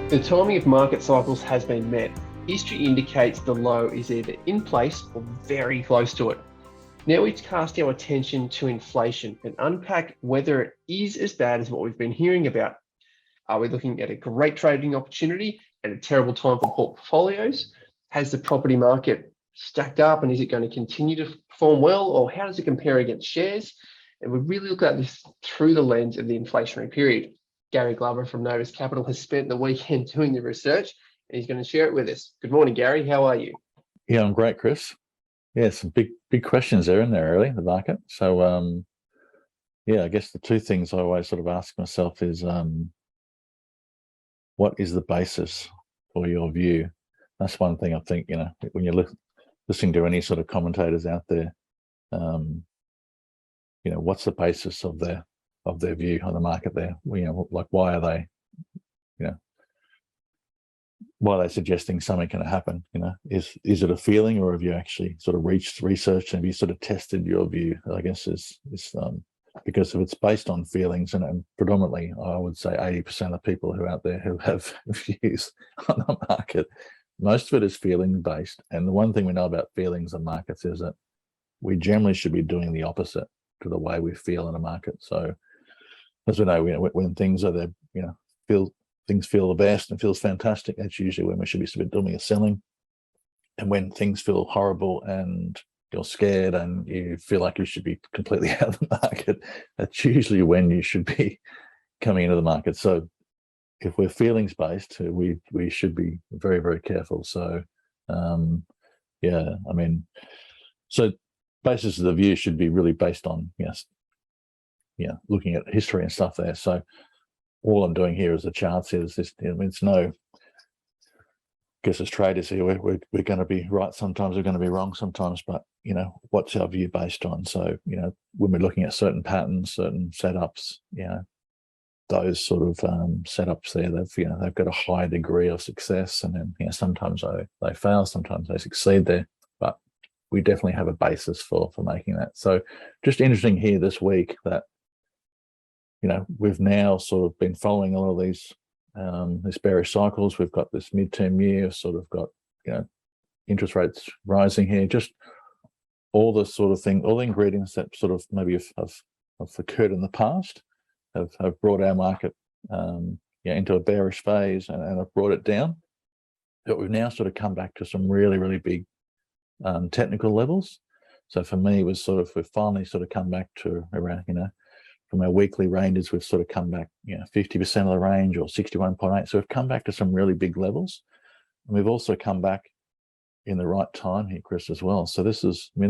The timing of market cycles has been met. History indicates the low is either in place or very close to it. Now we cast our attention to inflation and unpack whether it is as bad as what we've been hearing about. Are we looking at a great trading opportunity and a terrible time for portfolios? Has the property market stacked up and is it going to continue to perform well, or how does it compare against shares? And we really look at this through the lens of the inflationary period. Gary Glover from Novus Capital has spent the weekend doing the research and he's going to share it with us. Good morning, Gary. How are you? Yeah, I'm great, Chris. Yeah, some big questions there in there early, the market. So, yeah, I guess the two things I always sort of ask myself is, what is the basis for your view? That's one thing I think, when you're listening to any sort of commentators out there, what's the basis of their view on the market there? Like why are they, why are they suggesting something can happen? Is it a feeling, or have you actually sort of researched and have you sort of tested your view? I guess is because if it's based on feelings, and predominantly I would say 80% of people who are out there who have views on the market, most of it is feeling based. And the one thing we know about feelings and markets is that we generally should be doing the opposite to the way we feel in a market. So as we know, when things are there, things feel the best and feels fantastic, that's usually when we should be doing a selling. And when things feel horrible and you're scared and you feel like you should be completely out of the market, that's usually when you should be coming into the market. So if we're feelings based, we should be very, very careful. So yeah, I mean, so basis of the view should be really based on looking at history and stuff there. So all I'm doing here is the charts is this. It's no, I guess as traders here, we're going to be right sometimes, we're going to be wrong sometimes, but what's our view based on? So when we're looking at certain patterns, certain setups, those sort of setups there, they've got a high degree of success, and then sometimes they fail, sometimes they succeed there, but we definitely have a basis for making that. So just interesting here this week that we've now sort of been following a lot of these bearish cycles. We've got this midterm year, sort of got interest rates rising here, just all the sort of thing, all the ingredients that sort of maybe have occurred in the past have brought our market into a bearish phase and have brought it down. But we've now sort of come back to some really, really big technical levels. So for me, we've finally sort of come back to around, from our weekly ranges, we've sort of come back, 50% of the range, or 61.8. So we've come back to some really big levels. And we've also come back in the right time here, Chris, as well. So this is, I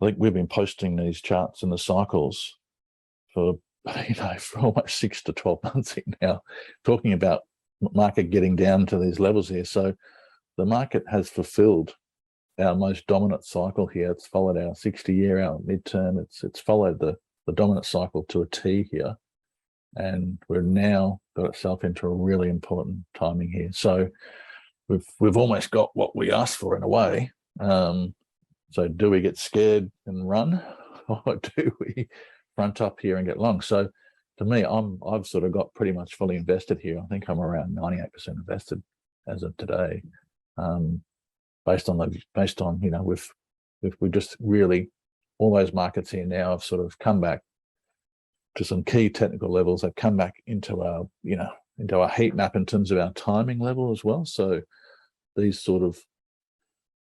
think we've been posting these charts and the cycles for almost 6 to 12 months now, talking about market getting down to these levels here. So the market has fulfilled our most dominant cycle here. It's followed our 60-year, our midterm. It's followed the dominant cycle to a T here, and we've now got itself into a really important timing here. So we've almost got what we asked for in a way. So do we get scared and run, or do we front up here and get long? So to me, I've sort of got pretty much fully invested here. I think I'm around 98% invested as of today, based on we just really, all those markets here now have sort of come back to some key technical levels. They've come back into our heat map in terms of our timing level as well. So these sort of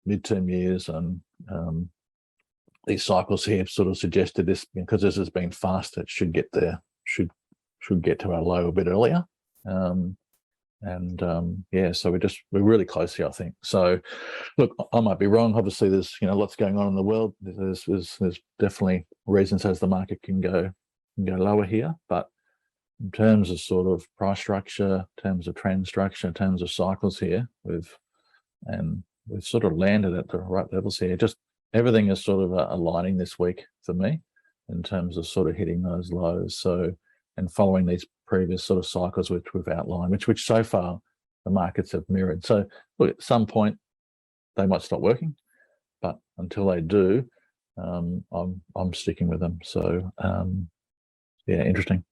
midterm years and these cycles here have sort of suggested this, because this has been fast, it should get there, should get to our low a bit earlier. Yeah, so we're really close here, I think. So look, I might be wrong. Obviously there's lots going on in the world. There's definitely reasons as the market can go lower here, but in terms of sort of price structure, in terms of trend structure, in terms of cycles here, we've sort of landed at the right levels here. Just everything is sort of aligning this week for me in terms of sort of hitting those lows. So, and following these previous sort of cycles which we've outlined, which so far the markets have mirrored. So look, at some point they might stop working, but until they do, I'm sticking with them. So yeah, interesting.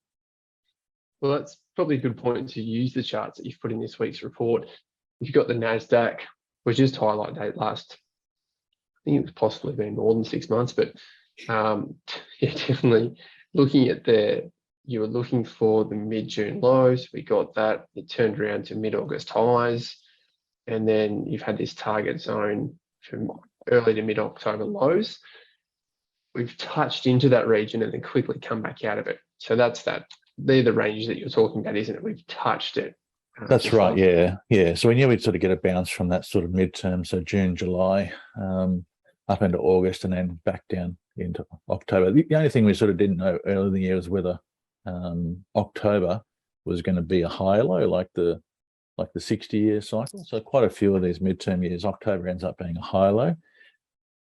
Well, that's probably a good point to use the charts that you've put in this week's report. You've got the NASDAQ, which just highlight date last, I think it was possibly been more than 6 months, but yeah, definitely looking at you were looking for the mid-June lows. We got that. It turned around to mid-August highs. And then you've had this target zone from early to mid-October lows. We've touched into that region and then quickly come back out of it. So that's that. They're the ranges that you're talking about, isn't it? We've touched it. That's right. Yeah. So we knew we'd sort of get a bounce from that sort of midterm. So June, July, up into August, and then back down into October. The only thing we sort of didn't know earlier in the year was whether October was going to be a higher low, like the 60-year cycle. So quite a few of these midterm years, October ends up being a higher low.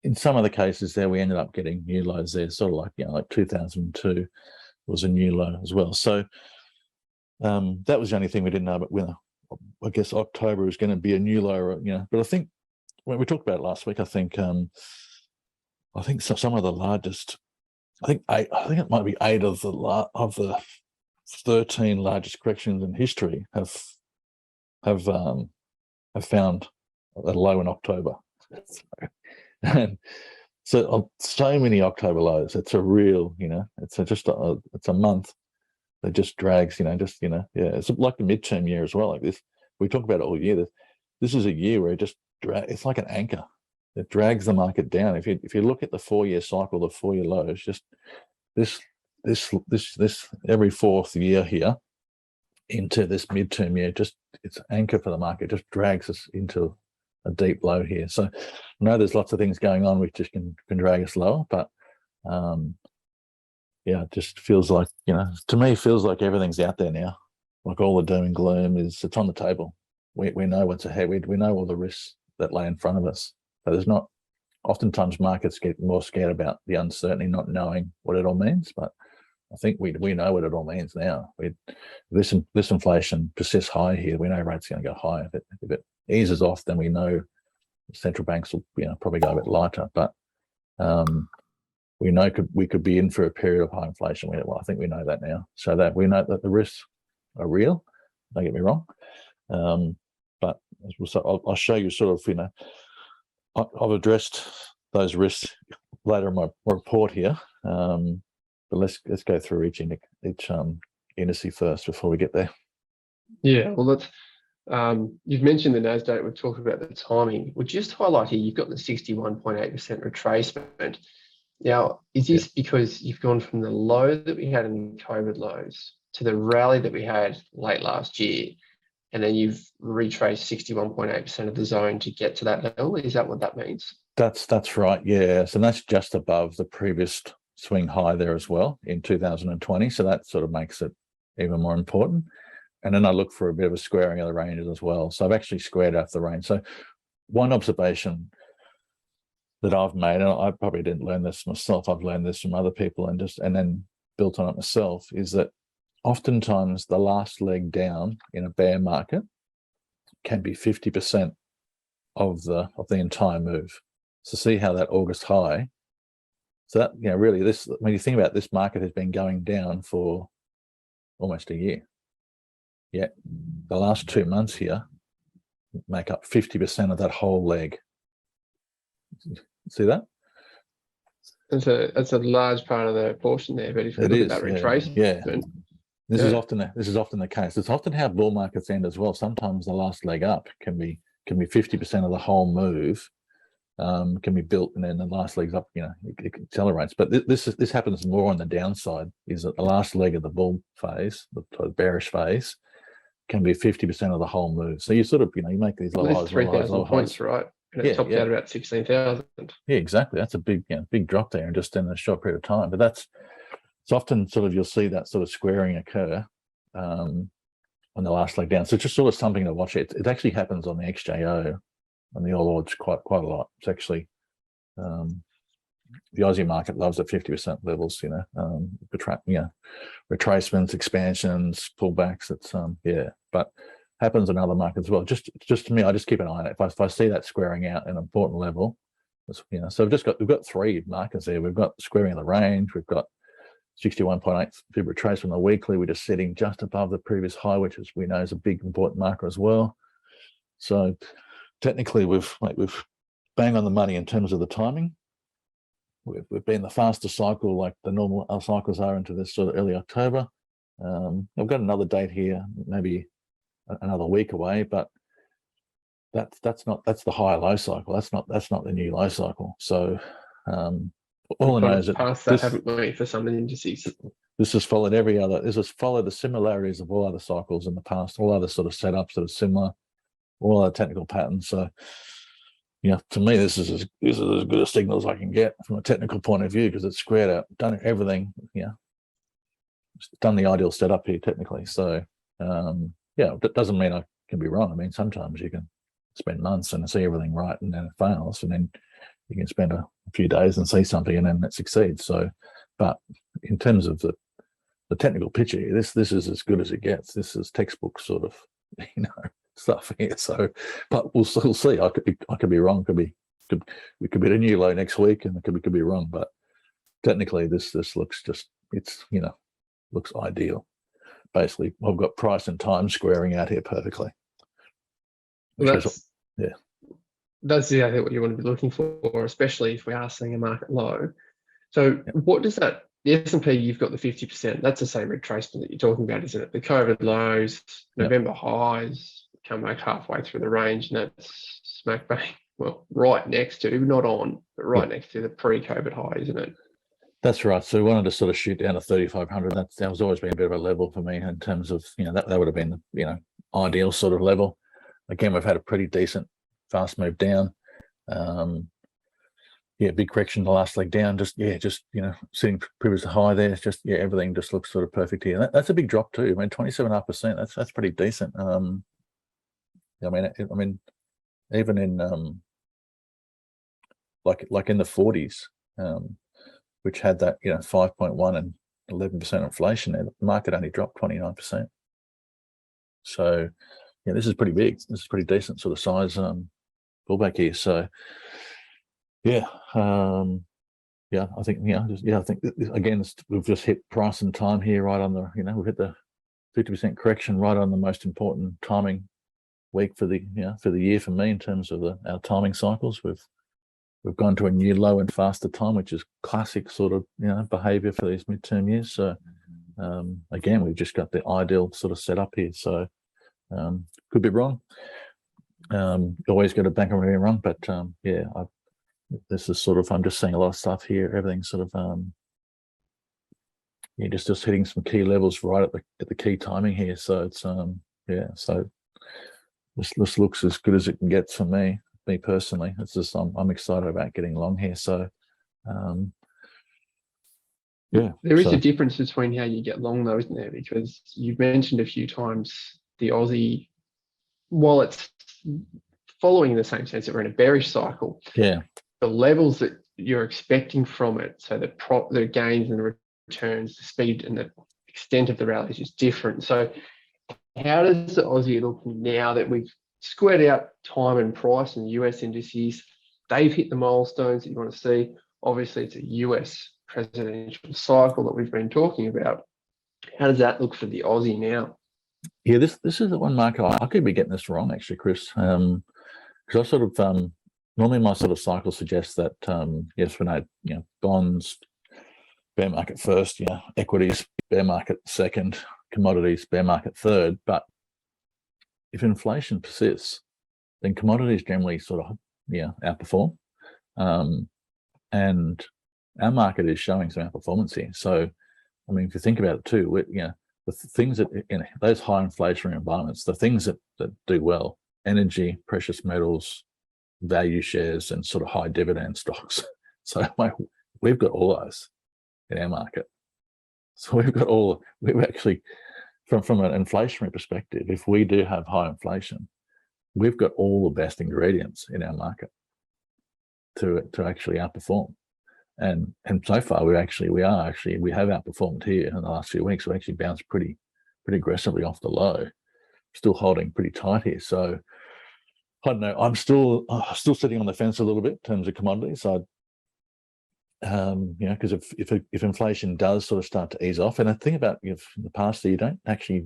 In some of the cases there, we ended up getting new lows there, sort of like 2002 was a new low as well. So that was the only thing we didn't know. But I guess October was going to be a new low, But I think when we talked about it last week, I think some of the largest, I think it might be 8 of the 13 largest corrections in history have found a low in October. And so many October lows. It's a real, it's a month that just drags, it's like the midterm year as well. Like this, we talk about it all year. This is a year where it just it's like an anchor. It drags the market down. If you look at the 4-year cycle, the 4-year lows, just this every 4th year here into this midterm year, just it's an anchor for the market, just drags us into a deep low here. So I know there's lots of things going on which just can drag us lower, but it just feels like, to me, it feels like everything's out there now. Like all the doom and gloom it's on the table. We know what's ahead. We know all the risks that lay in front of us. So there's not, oftentimes markets get more scared about the uncertainty, not knowing what it all means, but I think we know what it all means now. This inflation persists high here. We know rates are going to go higher. If it eases off, then we know central banks will probably go a bit lighter. But we know we could be in for a period of high inflation. I think we know that now. So that we know that the risks are real. Don't get me wrong. But I'll show you sort of, I've addressed those risks later in my report here. But let's go through each indice first before we get there. Yeah, well, that's you've mentioned the NASDAQ. We've talked about the timing. We'll just highlight here, you've got the 61.8% retracement. Now, is this because you've gone from the low that we had in COVID lows to the rally that we had late last year, and then you've retraced 61.8% of the zone to get to that level? Is that what that means? That's right, yeah. So that's just above the previous swing high there as well in 2020. So that sort of makes it even more important. And then I look for a bit of a squaring of the ranges as well. So I've actually squared out the range. So one observation that I've made, and I probably didn't learn this myself, I've learned this from other people and then built on it myself, is that oftentimes the last leg down in a bear market can be 50% of the entire move. So see how that August high, so that, really this, when you think about it, this market has been going down for almost a year. Yet the last 2 months here make up 50% of that whole leg. See that? That's a large part of the portion there. But if you look at that retracement, this is often the case. It's often how bull markets end as well. Sometimes the last leg up can be 50% of the whole move. Can be built, and then the last leg's up, it accelerates. But this happens more on the downside, is that the last leg of the bull phase, the bearish phase, can be 50% of the whole move. So you sort of, you make these low highs, 3,000 points, right? And it topped out about 16,000. Yeah, exactly. That's a big drop there, and just in a short period of time. But it's often sort of, you'll see that sort of squaring occur on the last leg down. So it's just sort of something to watch. It actually happens on the XJO and the All Ords quite a lot. It's actually the Aussie market loves at 50% levels. Retracements, expansions, pullbacks. It's but happens in other markets as well. Just to me, I just keep an eye on it. If I see that squaring out at an important level, so we've got 3 markers there. We've got squaring of the range. We've got 61.8 Fib Retracement on the weekly. We're just sitting just above the previous high, which is we know is a big important marker as well. So technically, we've bang on the money in terms of the timing. We've been the fastest cycle, like the normal cycles are, into this sort of early October. I've got another date here, maybe another week away, but that's the high low cycle. That's not the new low cycle. So all I know is that past that, haven't we, for some of the indices? This has followed this has followed the similarities of all other cycles in the past, all other sort of setups that are similar, all other technical patterns. So, to me, this is as good a signal as I can get from a technical point of view, because it's squared out, done everything, done the ideal setup here technically. So, that doesn't mean I can be wrong. I mean, sometimes you can spend months and see everything right, and then it fails, and then you can spend a few days and see something, and then it succeeds. So, but in terms of the technical picture here, this is as good as it gets. This is textbook sort of, stuff here. So, but we'll see. I could be wrong. We could be at a new low next week, and it could be wrong. But technically, this looks looks ideal. Basically, I've got price and time squaring out here perfectly. That's exactly what you want to be looking for, especially if we are seeing a market low. So what does that, the S&P, you've got the 50%, that's the same retracement that you're talking about, isn't it? The COVID lows, November highs, come back halfway through the range, and that's smack bang, well, right next to, not on, but right next to the pre-COVID high, isn't it? That's right. So we wanted to sort of shoot down to 3,500. That was always been a bit of a level for me in terms of, that would have been the, ideal sort of level. Again, we've had a pretty decent fast move down. Big correction the last leg down. Just sitting previous high there. Everything just looks sort of perfect here. That's a big drop too. I mean, 27.5%. That's pretty decent. I mean, even in like in the 40s, which had that 5.1 and 11% inflation, there, the market only dropped 29%. So this is pretty big. This is pretty decent sort of size pullback here. So I think I think again we've just hit price and time here right on the we've hit the 50% correction right on the most important timing week for the year for me in terms of our timing cycles. We've gone to a new low and faster time, which is classic sort of behavior for these midterm years. So again, we've just got the ideal sort of setup here. So could be wrong. Always got to bank on being wrong, but this is sort of, I'm just seeing a lot of stuff here. Everything's sort of just hitting some key levels right at the key timing here. So it's so this looks as good as it can get for me personally. It's just I'm excited about getting long here. So there is a difference between how you get long though, isn't there? Because you've mentioned a few times the Aussie, while it's following in the same sense that we're in a bearish cycle, the levels that you're expecting from it, so the gains and the returns, the speed and the extent of the rallies is different. So how does the Aussie look now that we've squared out time and price and US indices? They've hit the milestones that you want to see. Obviously, it's a US presidential cycle that we've been talking about. How does that look for the Aussie now? Yeah, this is the one market I could be getting this wrong actually, Chris. Because I sort of normally my sort of cycle suggests that yes, we know bonds bear market first, equities bear market second, commodities bear market third. But if inflation persists, then commodities generally sort of outperform, and our market is showing some outperformance here. So, I mean, if you think about it too, the things that in those high inflationary environments, the things that do well: energy, precious metals, value shares, and sort of high dividend stocks. So we've got all those in our market. So we've actually, from an inflationary perspective, if we do have high inflation, we've got all the best ingredients in our market to actually outperform. And so far we have outperformed here in the last few weeks. We actually bounced pretty aggressively off the low, still holding pretty tight here. So I don't know. I'm still sitting on the fence a little bit in terms of commodities. because if inflation does sort of start to ease off, and I think about in the past that you don't actually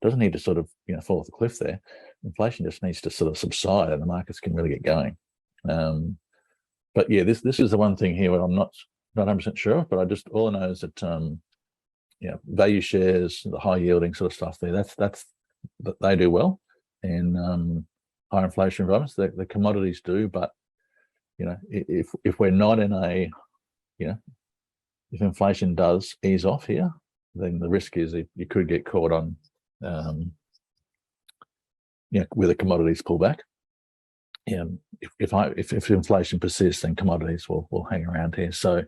doesn't need to sort of fall off the cliff there. Inflation just needs to sort of subside, and the markets can really get going. But yeah, this is the one thing here where I'm not 100% sure, but all I know is that value shares, the high yielding sort of stuff there, that they do well in high inflation environments. The commodities do, but if we're not in a if inflation does ease off here, then the risk is that you could get caught on where the commodities pull back. If inflation persists, then commodities will hang around here. So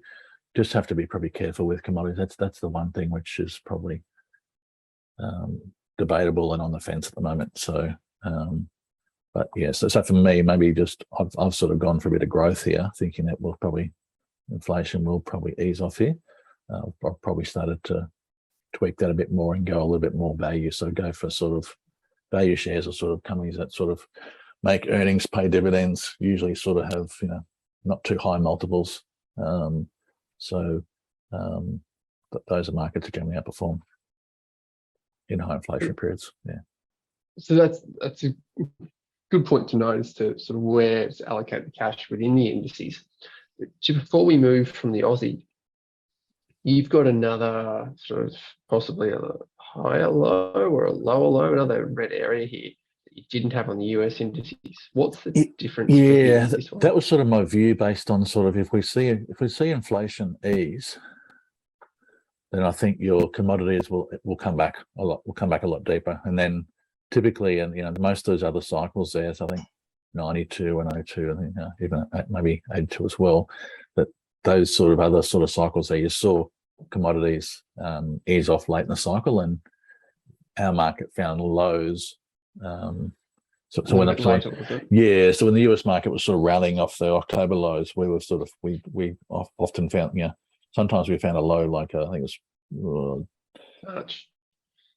just have to be pretty careful with commodities. That's the one thing which is probably debatable and on the fence at the moment. So but yeah, so for me, maybe just I've sort of gone for a bit of growth here, thinking that inflation will probably ease off here. I've probably started to tweak that a bit more and go a little bit more value. So go for sort of value shares or sort of companies that sort of make earnings, pay dividends, usually sort of have not too high multiples. So those are markets that generally outperform in high inflation periods. Yeah. So that's a good point to note as to sort of where to allocate the cash within the indices. But before we move from the Aussie, you've got another sort of possibly a higher low or a lower low, another red area here that you didn't have on the US indices. What's the difference? Yeah, that was sort of my view based on sort of if we see inflation ease, then I think your commodities will come back a lot deeper. And then typically, and most of those other cycles there, so I think 92 and 02, I think even maybe 82 as well, that those sort of other sort of cycles there, you saw commodities ease off late in the cycle, and our market found lows. So when so when the US market was sort of rallying off the October lows, we were sort of we often found sometimes we found a low like I think it was March.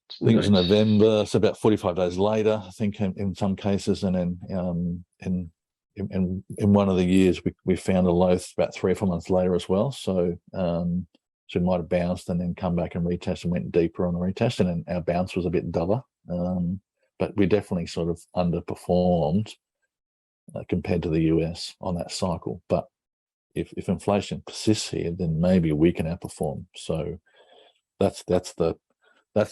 I think it was November, so about 45 days later, I think in some cases, and then in one of the years we found a low about 3 or 4 months later as well. So it might have bounced and then come back and retest and went deeper on the retest, and then our bounce was a bit duller. But we definitely sort of underperformed compared to the US on that cycle. But if inflation persists here, then maybe we can outperform. So that's the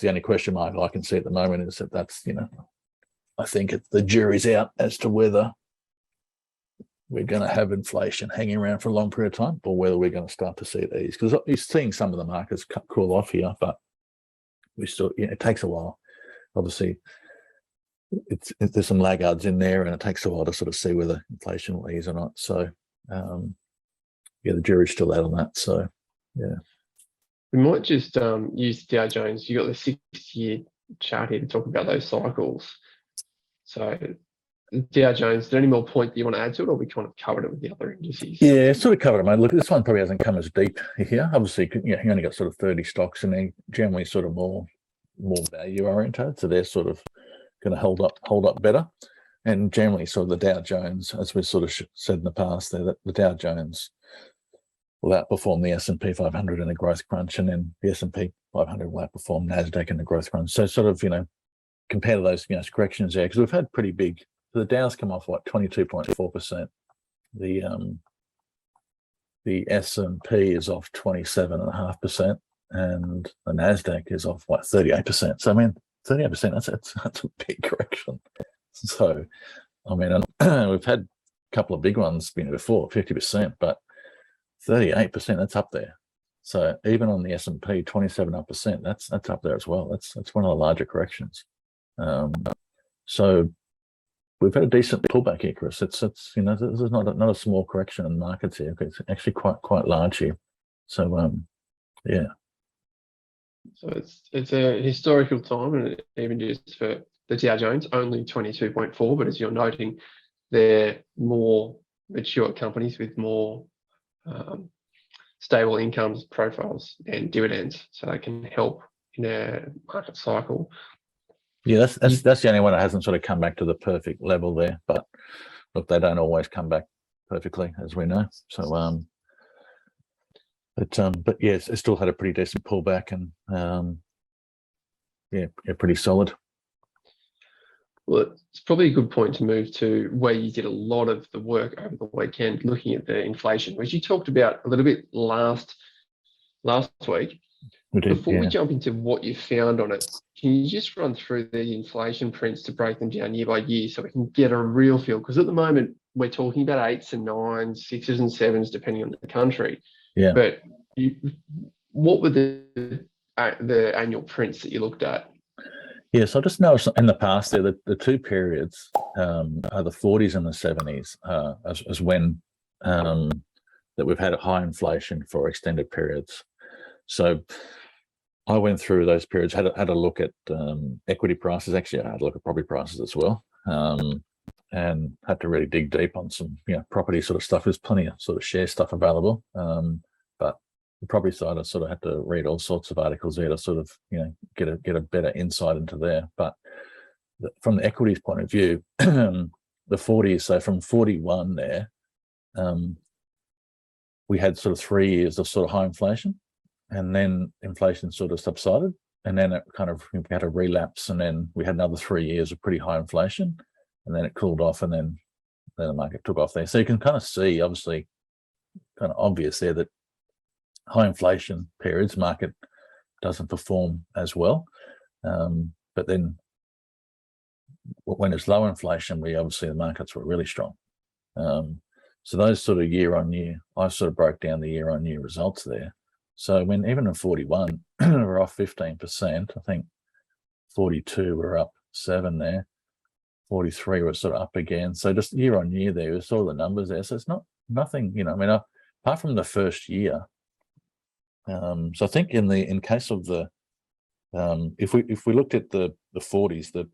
only question mark I can see at the moment, is that's I think the jury's out as to whether we're going to have inflation hanging around for a long period of time, or whether we're going to start to see it ease. Because you're seeing some of the markets cool off here, but we still it takes a while. Obviously, there's some laggards in there, and it takes a while to sort of see whether inflation will ease or not. So the jury's still out on that. So yeah. We might just use Dow Jones. You got the 6-year chart here to talk about those cycles. So Dow Jones, is there any more point that you want to add to it, or we kind of covered it with the other indices? Yeah, sort of covered it, mate. Look, this one probably hasn't come as deep here. Obviously, you only got sort of 30 stocks, and they're generally sort of more value oriented. So they're sort of going to hold up better. And generally, sort of the Dow Jones, as we sort of said in the past, that the Dow Jones will outperform the S&P500 in the growth crunch, and then the S&P 500 will outperform NASDAQ in the growth crunch. So sort of, compare to those corrections there, because we've had pretty big. The Dow's come off 22.4%. The S&P is off 27.5%, and the NASDAQ is off 38%. So I mean, 38%. That's a big correction. So I mean, we've had a couple of big ones before 50%, but 38%, that's up there. So even on the S&P, 27%, that's up there as well. That's one of the larger corrections. So we've had a decent pullback here, Chris. It's this is not a small correction in markets here. It's actually quite large here. So yeah. So it's a historical time, and even just for the Dow Jones, only 22.4. But as you're noting, they're more mature companies with more stable incomes, profiles, and dividends, so they can help in a market cycle. Yeah, that's the only one that hasn't sort of come back to the perfect level there. But look, they don't always come back perfectly, as we know. So But yes, it still had a pretty decent pullback, and yeah, pretty solid. Well, it's probably a good point to move to where you did a lot of the work over the weekend, looking at the inflation, which you talked about a little bit last week. We did, Before yeah. we jump into what you found on it, can you just run through the inflation prints to break them down year by year so we can get a real feel? Because at the moment, we're talking about 8s and 9s, 6s and 7s, depending on the country. Yeah. But what were the annual prints that you looked at? Yeah, so I just noticed in the past there that the two periods are the 40s and the 70s as when that we've had a high inflation for extended periods. So I went through those periods, had a look at equity prices. Actually, I had a look at property prices as well, and had to really dig deep on some property sort of stuff. There's plenty of sort of share stuff available, but the property side, I sort of had to read all sorts of articles there to sort of get a better insight into there. But from the equities point of view, the 40s, so from 41 there, we had sort of 3 years of sort of high inflation, and then inflation sort of subsided, and then it kind of had a relapse, and then we had another 3 years of pretty high inflation, and then it cooled off, and then the market took off there. So you can kind of see, obviously, kind of obvious there that high inflation periods, market doesn't perform as well. But then when it's low inflation, obviously the markets were really strong. So those sort of year on year, I sort of broke down the year on year results there. So when even in 41, we're off 15%, I think 42 we're up 7 there, 43 we're sort of up again. So just year on year there, we saw the numbers there. So it's nothing, I mean, apart from the first year. So I think in case of the if we looked at the 40s, the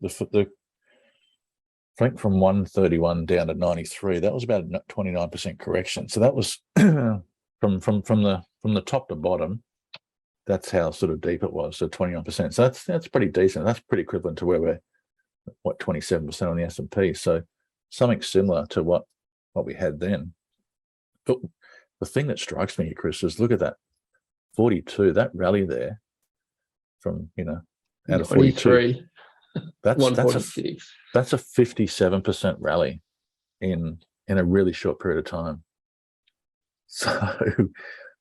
I think from 131 down to 93, that was about a 29% correction. So that was from the top to bottom. That's how sort of deep it was. So 29%. So that's pretty decent. That's pretty equivalent to where we're 27% on the S&P. So something similar to what we had then. But the thing that strikes me, Chris, is look at that 42, that rally there from out of 42. That's a 57% rally in a really short period of time. So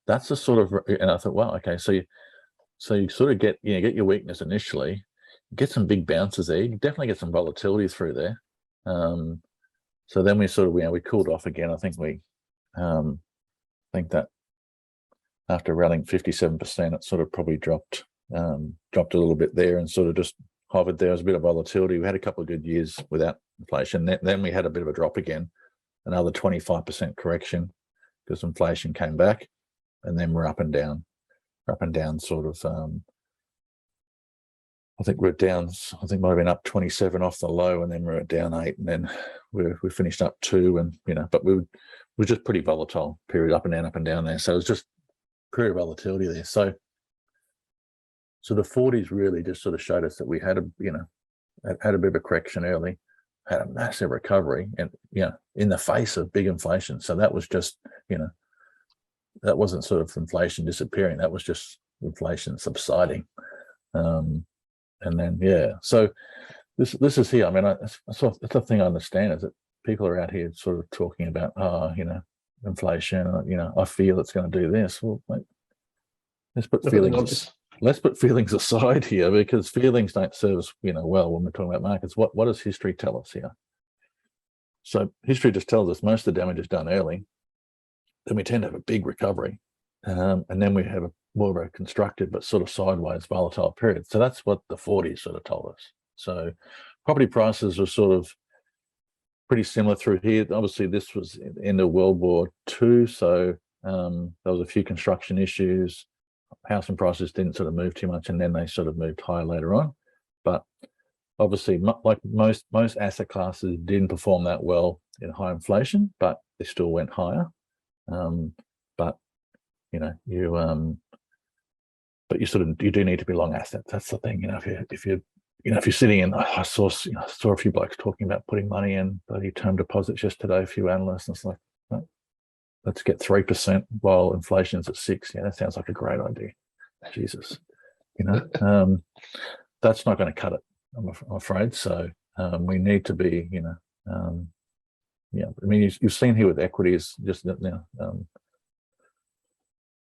that's a sort of, and I thought, wow, okay, so you sort of get your weakness initially, get some big bounces there, you definitely get some volatility through there. So then we sort of we cooled off again. I think think that after rallying 57%, it sort of probably dropped a little bit there and sort of just hovered there. There was a bit of volatility. We had a couple of good years without inflation. Then we had a bit of a drop again, another 25% correction because inflation came back, and then we're up and down sort of. I think we're down. I think might have been up 27 off the low, and then we're down 8, and then we finished up 2, and but we were just pretty volatile period, up and down there. So it was just period of volatility there. So the 40s really just sort of showed us that we had had a bit of a correction early, had a massive recovery, and in the face of big inflation. So that was just that wasn't sort of inflation disappearing. That was just inflation subsiding. And then so this is here. I mean, that's the thing I understand is that people are out here sort of talking about inflation. I feel it's going to do this. Well, mate, let's put feelings aside here, because feelings don't serve us well when we're talking about markets. What does history tell us here? So history just tells us most of the damage is done early. Then we tend to have a big recovery, and then we have more of a constructed but sort of sideways volatile period. So that's what the 40s sort of told us. So property prices were sort of pretty similar through here. Obviously, this was the end of World War II, so there was a few construction issues. Housing prices didn't sort of move too much, and then they sort of moved higher later on. But obviously, like most asset classes didn't perform that well in high inflation, but they still went higher. But you do need to be long assets. That's the thing. If you're sitting in, I saw a few blokes talking about putting money in bloody term deposits yesterday, a few analysts, and it's like, let's get 3% while inflation's at 6%. Yeah, that sounds like a great idea. Jesus, that's not going to cut it, I'm afraid. So we need to be, I mean, you've seen here with equities just now.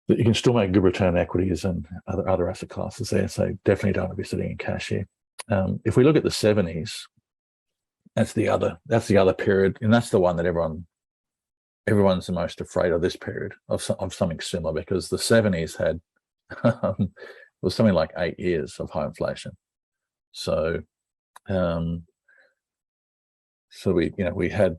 You can still make good return equities and other asset classes there. So definitely don't want to be sitting in cash here. If we look at the 70s, that's the other period, and that's the one that everyone's the most afraid of, this period of something similar, because the 70s had it was something like 8 years of high inflation. So we had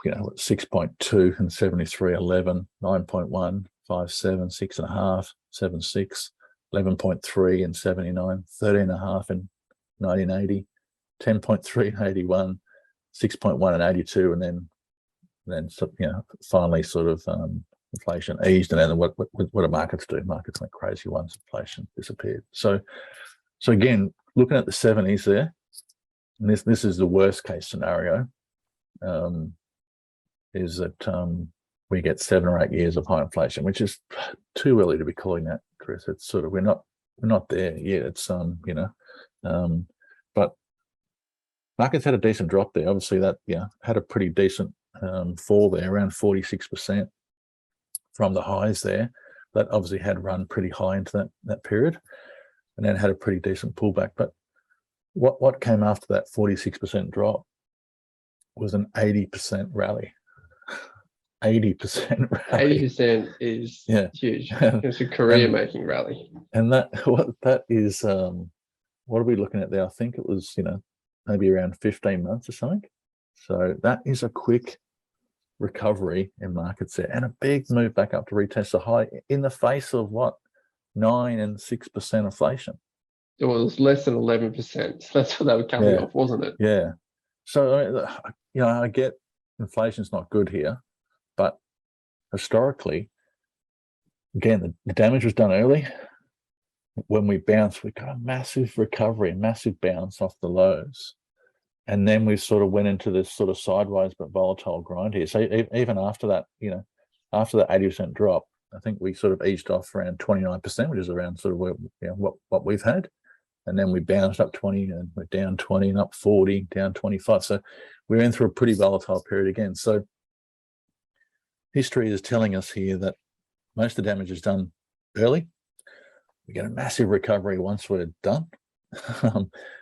6.2 and 73, 11, 9.1, 5.7, 6.5, 7.6, 11.3 and 79, 13.5 in 1980, 10.3 in 81, 6.1 and 82, and then finally sort of inflation eased, and then what do markets do? Markets went crazy once inflation disappeared. So again, looking at the 70s there, and this is the worst case scenario, is that we get 7 or 8 years of high inflation, which is too early to be calling that, Chris. It's sort of, we're not there yet. It's but markets had a decent drop there. Obviously, that had a pretty decent fall there, around 46% from the highs there. That obviously had run pretty high into that period, and then had a pretty decent pullback. But what came after that 46% drop was an 80% rally. 80% rally. 80% is huge. It's a career-making rally. And that is, what are we looking at there? I think it was, maybe around 15 months or something. So that is a quick recovery in markets there, and a big move back up to retest the high in the face of 9 and 6% inflation. It was less than 11%. So that's what they were coming off, wasn't it? Yeah. So I get inflation's not good here, but historically, again, the damage was done early. When we bounced, we got a massive recovery, massive bounce off the lows. And then we sort of went into this sort of sideways but volatile grind here. So even after that, after that 80% drop, I think we sort of eased off around 29%, which is around sort of where, what we've had. And then we bounced up 20 and we're down 20 and up 40, down 25. So we went through a pretty volatile period again. So history is telling us here that most of the damage is done early. We get a massive recovery once we're done.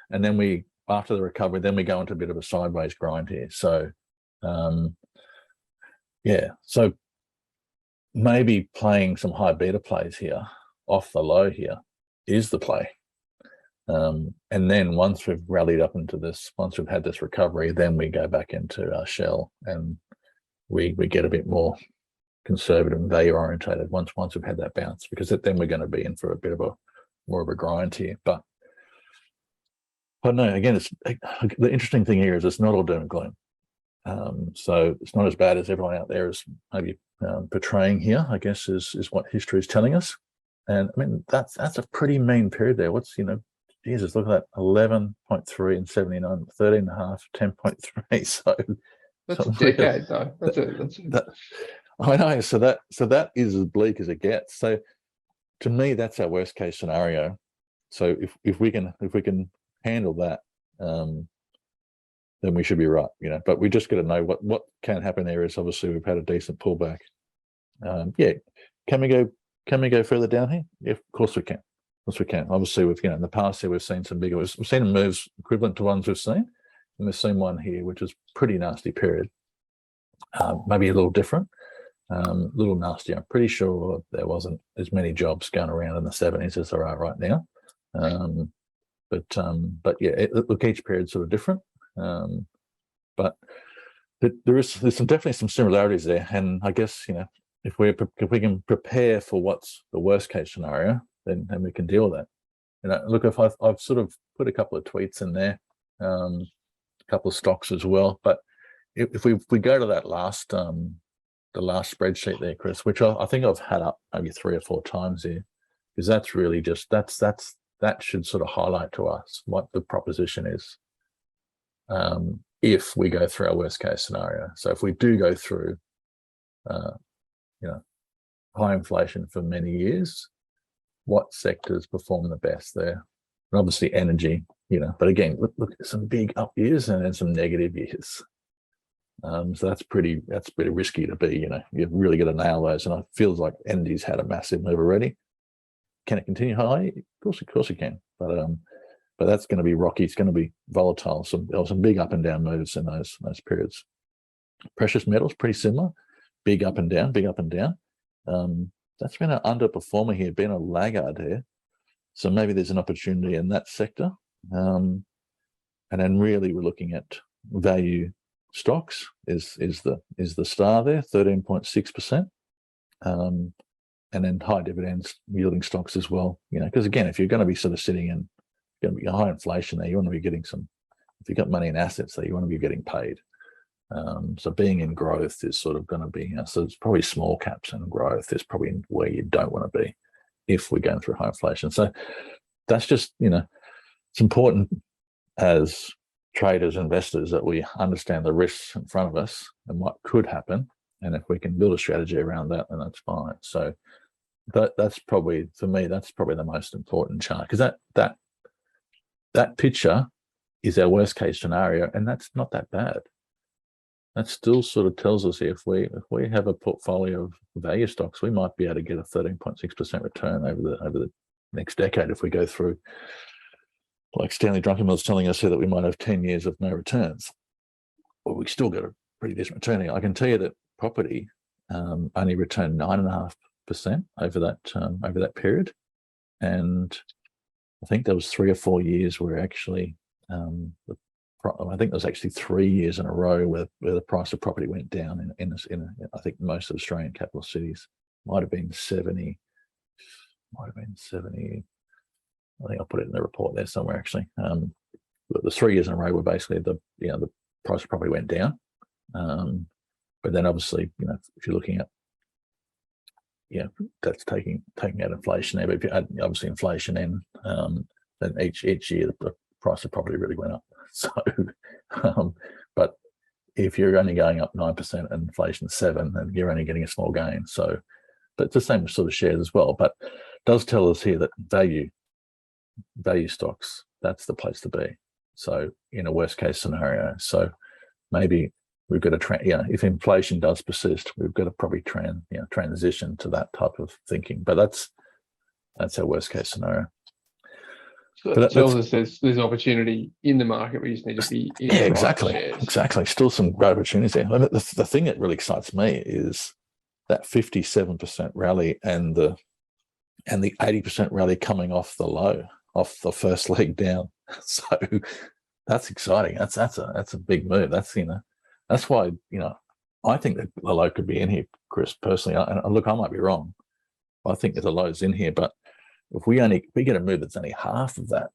And then after the recovery, then we go into a bit of a sideways grind here. So, so maybe playing some high beta plays here off the low here is the play. And then once we've rallied up into this, once we've had this recovery, then we go back into our shell and we get a bit more conservative and value orientated once we've had that bounce, because then we're going to be in for a bit of more of a grind here. But no, again, the interesting thing here is it's not all doom and gloom. So it's not as bad as everyone out there is maybe portraying here, I guess, is what history is telling us. And I mean, that's a pretty mean period there. What's, Jesus, look at that, 11.3 and 79, 13.5, 10.3. So that's a decade, though. I know. So that is as bleak as it gets. So to me, that's our worst case scenario. So if we can handle that, then we should be right, But we just got to know what can happen there. Is obviously we've had a decent pullback. Can we go further down here? Yeah, of course we can. Of course we can. Obviously, in the past here we've seen some bigger. We've seen moves equivalent to ones we've seen, and we've seen one here which is pretty nasty period. Maybe a little different, a little nasty. I'm pretty sure there wasn't as many jobs going around in the 70s as there are right now. But yeah, look, each period's sort of different. But there's definitely some similarities there, and I guess if we can prepare for what's the worst case scenario, then we can deal with that. Look, if I've sort of put a couple of tweets in there, a couple of stocks as well. But if we go to that last the last spreadsheet there, Chris, which I think I've had up maybe 3 or 4 times here, because that's really just that should sort of highlight to us what the proposition is. If we go through our worst case scenario. So if we do go through high inflation for many years, what sectors perform the best there? And obviously energy, but again, look at some big up years and then some negative years. So that's pretty risky to be, you've really got to nail those. And it feels like energy's had a massive move already. Can it continue high? Of course it can. But that's going to be rocky. It's going to be volatile. There were some big up and down moves in those periods. Precious metals, pretty similar. Big up and down, big up and down. That's been an underperformer here, been a laggard here. So maybe there's an opportunity in that sector. And then really we're looking at value stocks is the star there, 13.6%. And then high dividends yielding stocks as well, because again, if you're going to be sort of sitting in, going to be a high inflation there, you want to be getting some, if you've got money in assets there, you want to be getting paid. So being in growth is sort of going to be, so it's probably small caps and growth is probably where you don't want to be if we're going through high inflation. So that's just, it's important as traders, investors, that we understand the risks in front of us and what could happen. And if we can build a strategy around that, then that's fine. So that's probably, for me, that's probably the most important chart, because that picture is our worst case scenario, and that's not that bad. That still sort of tells us if we have a portfolio of value stocks, we might be able to get a 13.6% return over the next decade if we go through, like Stanley Druckenmill's telling us here, that we might have 10 years of no returns. Well, we still get a pretty decent return. I can tell you that property only returned 9.5% over that period, and I think there was 3 or 4 years where actually I think there was actually 3 years in a row where the price of property went down in I think most of Australian capital cities. Might have been 70. I think I'll put it in the report there somewhere actually. But the 3 years in a row were basically the price of property went down. But then obviously, if you're looking at, that's taking out inflation there. But if you add obviously inflation in, then each year the price of property really went up. So, but if you're only going up 9% and inflation 7%, then you're only getting a small gain. So, but it's the same sort of shares as well. But it does tell us here that value stocks, that's the place to be. So in a worst case scenario, so maybe we've got to if inflation does persist, we've got to probably transition to that type of thinking. But that's our worst case scenario. So that tells us there's opportunity in the market. We just need to be in exactly. Still some great opportunities there. The thing that really excites me is that 57% rally and the 80% rally coming off the low, off the first leg down. So that's exciting. That's a big move. That's why I think that the low could be in here, Chris. Personally, and look, I might be wrong. I think that the low's in here, but if we get a move that's only half of that,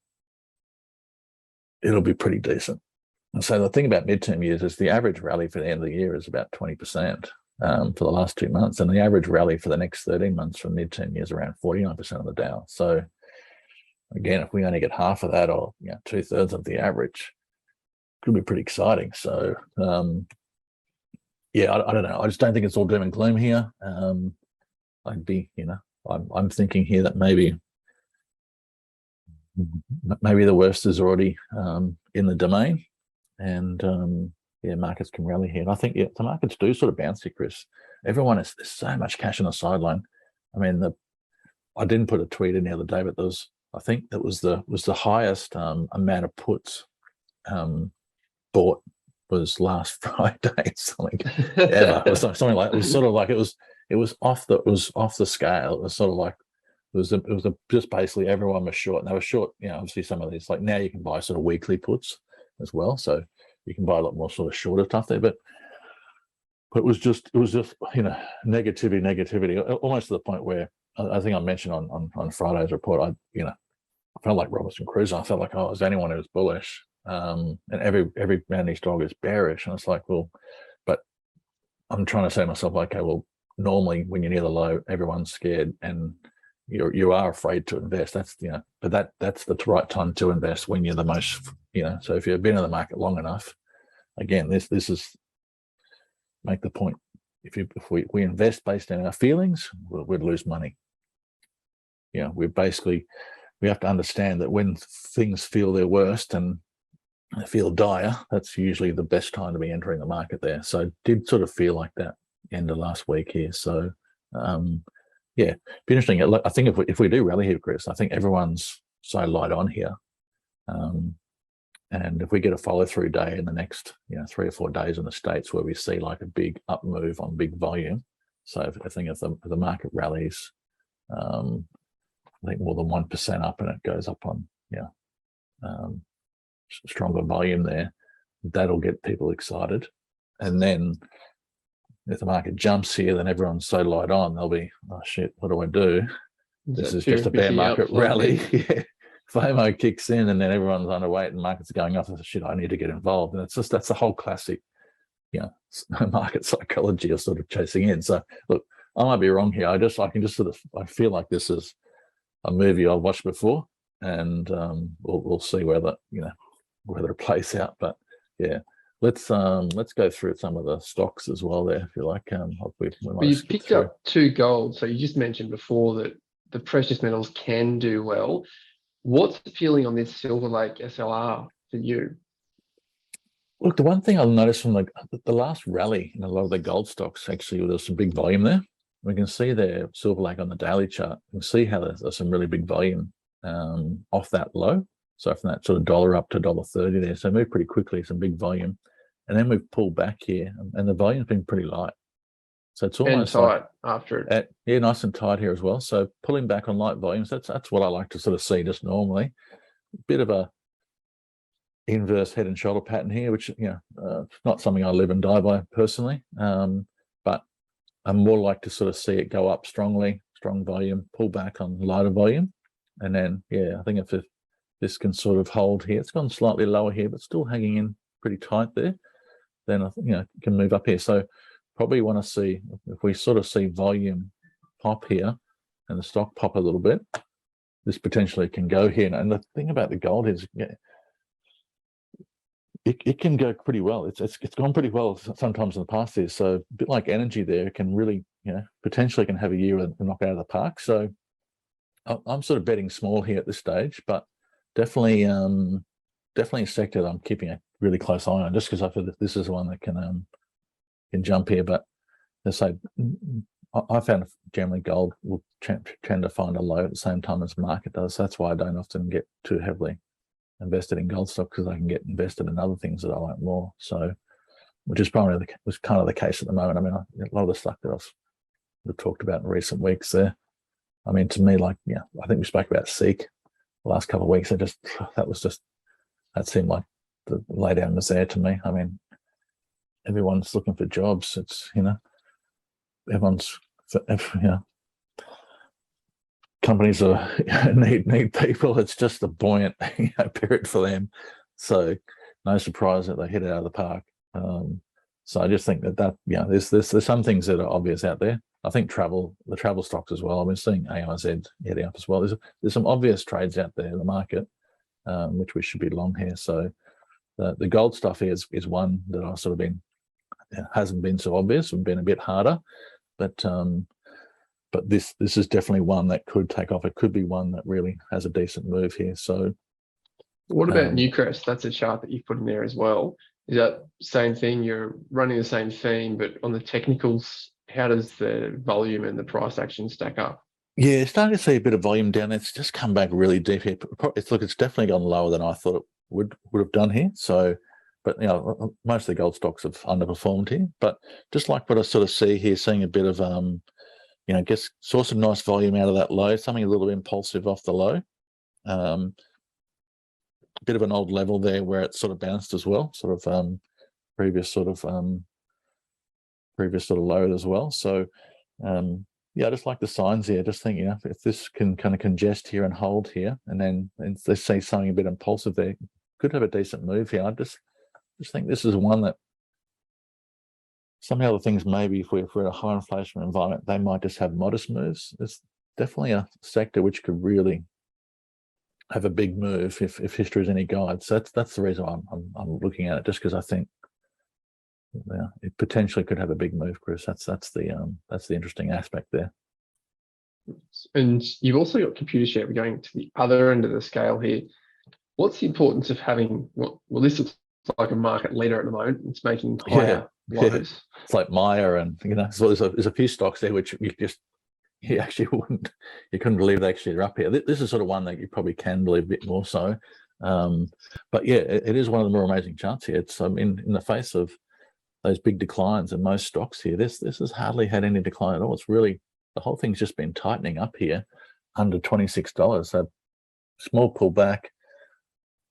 it'll be pretty decent. And so the thing about midterm years is the average rally for the end of the year is about 20% for the last 2 months, and the average rally for the next 13 months from midterm years around 49% of the Dow. So again, if we only get half of that, or 2/3 of the average, it could be pretty exciting. So I don't know. I just don't think it's all doom and gloom here. I'm thinking here that maybe the worst is already in the domain, and markets can rally here. And I think the markets do sort of bounce here, Chris. There's so much cash on the sideline. I mean, I didn't put a tweet in the other day, but I think that was the highest amount of puts bought was last Friday. Something ever. It was something like, it was sort of like it was off the scale. It was sort of like just basically everyone was short, and they were short. Obviously some of these, like now you can buy sort of weekly puts as well, so you can buy a lot more sort of shorter stuff there. But it was just negativity, almost to the point where I think I mentioned on Friday's report, I felt like Robinson Crusoe. I felt like I was the only one who was bullish, and every managed dog is bearish, and it's like, well, but I'm trying to say to myself, okay, well, normally when you're near the low, everyone's scared and you are afraid to invest. But that's the right time to invest, when you're the most, so if you've been in the market long enough, again, this is make the point, if we invest based on our feelings, we'd lose money. We have to understand that when things feel their worst and they feel dire, that's usually the best time to be entering the market there. So it did sort of feel like that end of last week here. So be interesting. I think if we do rally here, Chris, I think everyone's so light on here. And if we get a follow-through day in the next 3 or 4 days in the States where we see like a big up move on big volume, so I think if the market rallies, I think more than 1% up and it goes up on stronger volume there, that'll get people excited. And then if the market jumps here, then everyone's so light on, they'll be, oh shit, what do I do? This is just a bear market rally. FOMO kicks in and then everyone's underweight and markets are going up. Shit, I need to get involved. And that's the whole classic, market psychology of sort of chasing in. So look, I might be wrong here. I feel like this is a movie I've watched before, and we'll see whether it plays out. But yeah, let's go through some of the stocks as well there, if you like. You picked up 2 gold. So you just mentioned before that the precious metals can do well. What's the feeling on this Silver Lake SLR for you? Look, the one thing I'll notice from the last rally in a lot of the gold stocks, actually, there's some big volume there. We can see there, Silver Lake on the daily chart. You can see how there's some really big volume off that low. So from that sort of $1 up to $1.30 there. So move pretty quickly, some big volume. And then we've pulled back here and the volume's been pretty light. So it's almost tight after it. Nice and tight here as well. So pulling back on light volumes, that's what I like to sort of see just normally. Bit of a inverse head and shoulder pattern here, which not something I live and die by personally. But I'm more like to sort of see it go up strongly, strong volume, pull back on lighter volume. And then I think if this can sort of hold here, it's gone slightly lower here, but still hanging in pretty tight there, then I think it can move up here. So probably want to see if we sort of see volume pop here and the stock pop a little bit, this potentially can go here. And the thing about the gold is it can go pretty well. It's gone pretty well sometimes in the past years. So a bit like energy there, it can really, potentially can have a year and knock out of the park. So I'm sort of betting small here at this stage, but definitely a sector that I'm keeping a really close eye on, just because I feel that this is one that can jump here. But as I say, I found generally gold will tend to find a low at the same time as the market does. That's why I don't often get too heavily invested in gold stock, because I can get invested in other things that I like more. So, which is probably was kind of the case at the moment. I mean, a lot of the stuff that we've talked about in recent weeks there. I mean, to me, I think we spoke about Seek the last couple of weeks. That seemed like the laydown was there to me. I mean, everyone's looking for jobs. It's, everyone's, companies need people. It's just a buoyant period for them. So no surprise that they hit it out of the park. So I just think that there's some things that are obvious out there. I think the travel stocks as well. I've been seeing AIZ heading up as well. There's some obvious trades out there in the market, which we should be long here. So the gold stuff is one that I've sort of been, hasn't been so obvious and been a bit harder, but this is definitely one that could take off. It could be one that really has a decent move here. So what about Newcrest? That's a chart that you've put in there as well. Is that same thing? You're running the same theme, but on the technicals, how does the volume and the price action stack up? Yeah, starting to see a bit of volume down there. It's just come back really deep here. It's definitely gone lower than I thought it would have done here. So, but most of the gold stocks have underperformed here. But just like what I sort of see here, seeing a bit of I guess saw some nice volume out of that low, something a little impulsive off the low. A bit of an old level there where it sort of bounced as well, sort of previous sort of low as well. So I just like the signs here. Just think, if this can kind of congest here and hold here, and then let's say something a bit impulsive there, could have a decent move here. I just think this is one that some of the other things, maybe if we're in a high inflation environment, they might just have modest moves. It's definitely a sector which could really have a big move if history is any guide. So that's the reason I'm looking at it, just because I think yeah, it potentially could have a big move, Chris. That's the interesting aspect there. And you've also got Computershare. We're going to the other end of the scale here. What's the importance of having, well, this looks like a market leader at the moment. It's making higher lows. Yeah. It's like Maya, and so there's a few stocks there which you actually you couldn't believe they actually are up here. This is sort of one that you probably can believe a bit more so. But yeah, it is one of the more amazing charts here. It's in the face of those big declines in most stocks here, this has hardly had any decline at all. It's really, the whole thing's just been tightening up here under $26. So small pullback,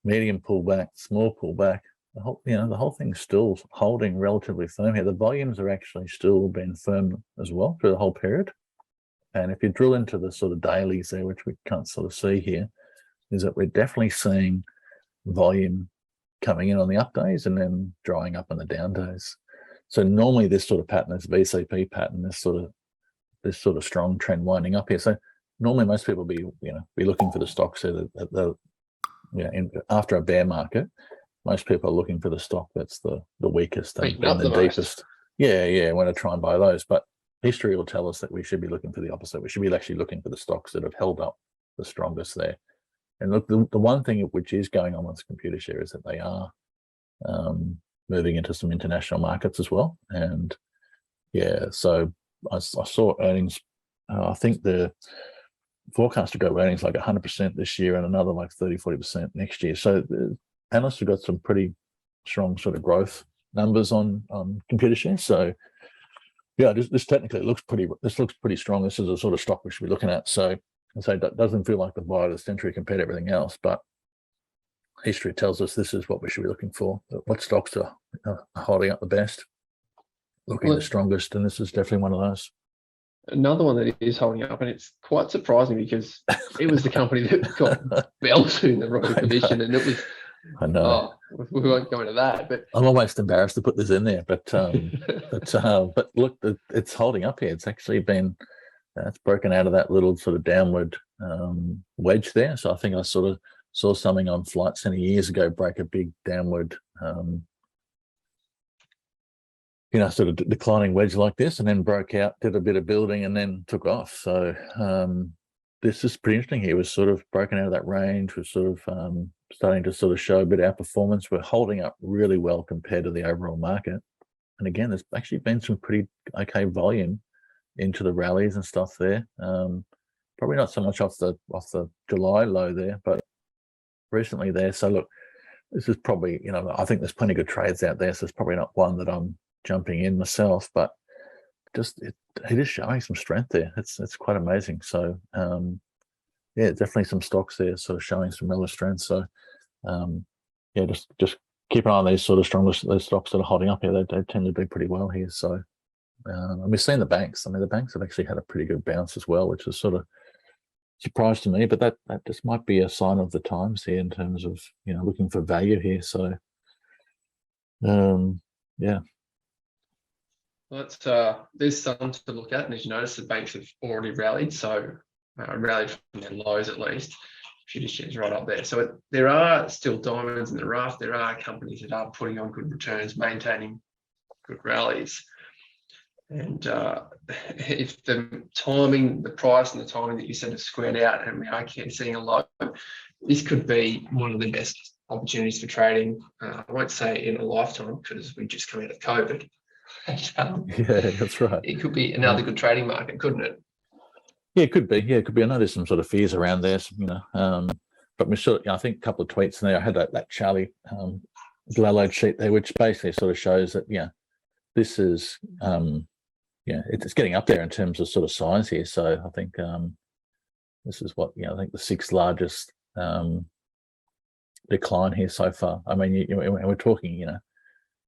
medium pullback, small pullback. The whole thing's still holding relatively firm here. The volumes are actually still been firm as well through the whole period. And if you drill into the sort of dailies there, which we can't sort of see here, is that we're definitely seeing volume coming in on the up days and then drying up on the down days. So normally this sort of pattern, this VCP pattern, this sort of strong trend winding up here. So normally most people be looking for the stocks there after a bear market. Most people are looking for the stock that's the weakest and the deepest. Yeah, want to try and buy those. But history will tell us that we should be looking for the opposite. We should be actually looking for the stocks that have held up the strongest there. And look, the one thing which is going on with Computershare is that they are moving into some international markets as well. And yeah, so I saw earnings. I think the forecast to go earnings like 100% this year and another like 30-40% next year. So the analysts have got some pretty strong sort of growth numbers on Computershare. So yeah, this technically looks pretty strong. This is a sort of stock we should be looking at. So that doesn't feel like the buy of the century compared to everything else, but history tells us this is what we should be looking for. What stocks are holding up the best, looking the strongest, and this is definitely one of those. Another one that is holding up, and it's quite surprising because it was the company that got belted in the Royal Commission, and it was. I know. Oh, we won't go into that, but I'm almost embarrassed to put this in there. But but look, it's holding up here. It's actually been it's broken out of that little sort of downward wedge there. So I think I sort of saw something on Flight Centre years ago break a big downward, sort of declining wedge like this, and then broke out, did a bit of building, and then took off. So this is pretty interesting here. We're sort of broken out of that range. We're sort of starting to sort of show a bit of outperformance. We're holding up really well compared to the overall market. And again, there's actually been some pretty okay volume into the rallies and stuff there. Probably not so much off the July low there, but recently there. So look, this is probably, I think there's plenty of good trades out there. So it's probably not one that I'm jumping in myself, but just it is showing some strength there. It's quite amazing. So yeah, definitely some stocks there sort of showing some relative strength. So yeah, just keep an eye on these sort of strongest those stocks that are holding up here. They tend to do pretty well here. So and we've seen the banks. I mean, the banks have actually had a pretty good bounce as well, which is sort of surprise to me. But that just might be a sign of the times here in terms of looking for value here. So yeah. Well, there's some to look at, and as you notice, the banks have already rallied, so rallied from their lows at least. Computershare's right up there. So there are still diamonds in the rough. There are companies that are putting on good returns, maintaining good rallies. And if the timing, the price and the timing that you said is squared out, and we are seeing a low, this could be one of the best opportunities for trading. I won't say in a lifetime because we just come out of COVID. Yeah, that's right. It could be another good trading market, couldn't it? Yeah, it could be. Yeah, it could be. I know there's some sort of fears around there, but we sort of, I think a couple of tweets in there. I had that Charlie Glallowed sheet there, which basically sort of shows that this is it's getting up there in terms of sort of size here. So I think this is what I think the sixth largest decline here so far. I mean, we're talking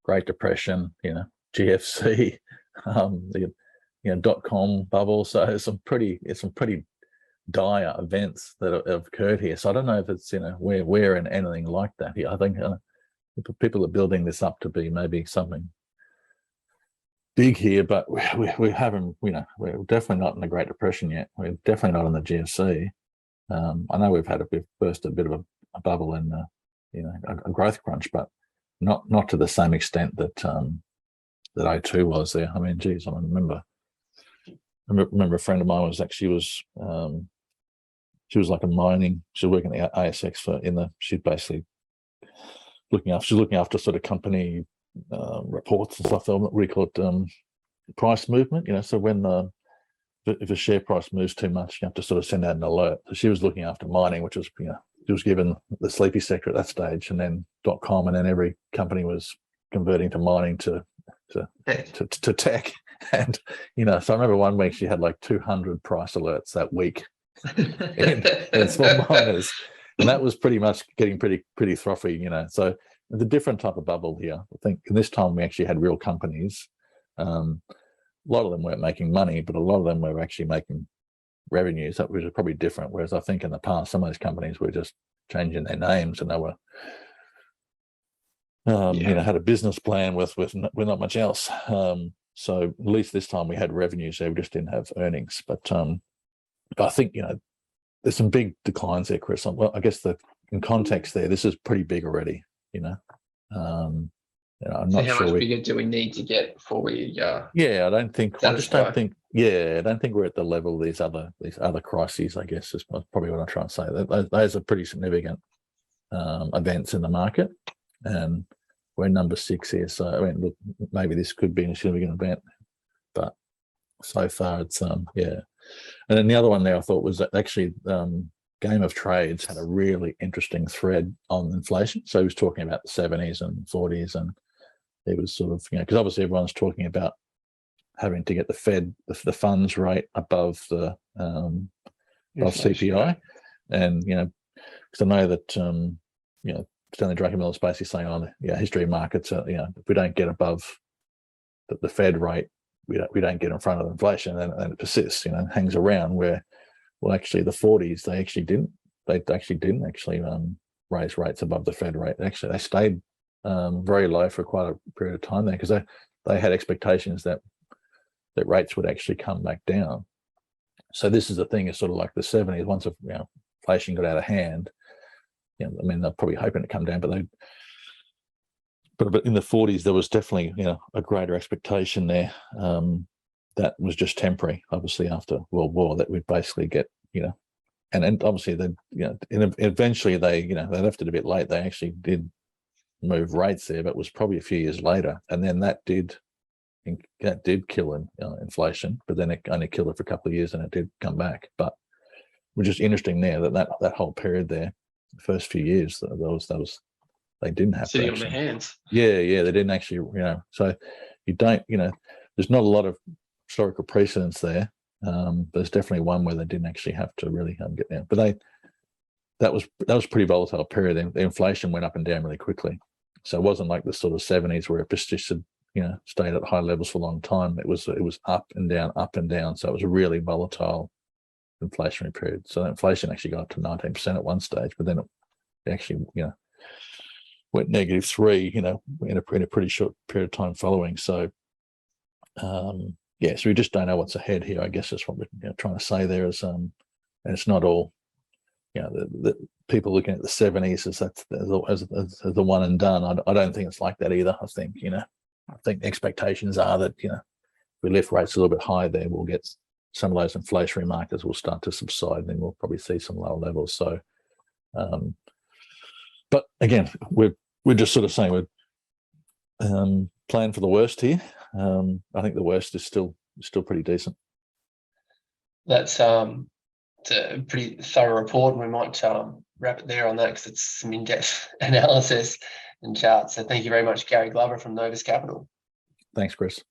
Great Depression, GFC, the .com bubble. So there's some pretty dire events that have occurred here. So I don't know if it's we're in anything like that here. I think people are building this up to be maybe something big here, but we haven't. We're definitely not in the Great Depression yet. We're definitely not in the GFC. I know we've burst a bit of a bubble in a growth crunch, but not to the same extent that that 02 was there. I mean, geez, I remember a friend of mine she was like a mining. She was working at the ASX she's basically looking after sort of company reports and stuff. We call it price movement. So when if a share price moves too much, you have to sort of send out an alert. So she was looking after mining, which was she was given the sleepy sector at that stage, and then .com, and then every company was converting to mining to tech. And so I remember one week she had like 200 price alerts that week in small miners, and that was pretty much getting pretty frothy. So it's a different type of bubble here. I think in this time we actually had real companies. A lot of them weren't making money, but a lot of them were actually making revenues, which was probably different. Whereas I think in the past, some of those companies were just changing their names, and they were, had a business plan with not much else. So at least this time we had revenues there, we just didn't have earnings. But I think there's some big declines there, Chris. Well, I guess in context there, this is pretty big already. I'm so not how sure. much bigger do we need to get before we? I don't think we're at the level of these other crises. I guess is probably what I'm trying to say. Those are pretty significant events in the market, and we're number 6 here. So I mean, look, maybe this could be a significant event, but so far it's And then the other one there I thought was that actually Game of Trades had a really interesting thread on inflation. So he was talking about the 70s and 40s, and it was sort of, because obviously everyone's talking about having to get the Fed, the funds rate above the above CPI. And, because I know that, Stanley Druckenmiller is basically saying history of markets, if we don't get above the Fed rate, we don't get in front of inflation, and it persists, hangs around where, well, actually the 40s, they actually didn't raise rates above the Fed rate. Actually, they stayed very low for quite a period of time there, because they had expectations that rates would actually come back down. So this is the thing, is sort of like the 70s, once inflation got out of hand, I mean, they're probably hoping to come down, but in the 40s, there was definitely, a greater expectation there that was just temporary, obviously, after World War, that we'd basically get, and obviously eventually they left it a bit late. They actually did move rates there, but it was probably a few years later. And then that did kill inflation, but then it only killed it for a couple of years, and it did come back. But which is interesting there, that whole period there, the first few years, that was they didn't have sitting on their hands. Yeah, they didn't actually, so you don't, there's not a lot of historical precedents there. There's definitely one where they didn't actually have to really get down, but that was pretty volatile period. The inflation went up and down really quickly, so it wasn't like the sort of 70s where it persisted, stayed at high levels for a long time. It was up and down, so it was a really volatile inflationary period. So inflation actually got up to 19% at one stage, but then it actually went -3 in a pretty short period of time following. So so we just don't know what's ahead here, I guess. That's what we're trying to say there is, and it's not all, the people looking at the 70s as the one and done. I don't think it's like that either. I think, I think the expectations are that, if we lift rates a little bit higher there, we'll get some of those inflationary markers will start to subside, and then we'll probably see some lower levels. So, but again, we're just sort of saying we're plan for the worst here. I think the worst is still pretty decent. That's it's a pretty thorough report, and we might wrap it there on that, because it's some in-depth analysis and charts. So thank you very much, Gary Glover from Novus Capital. Thanks, Chris.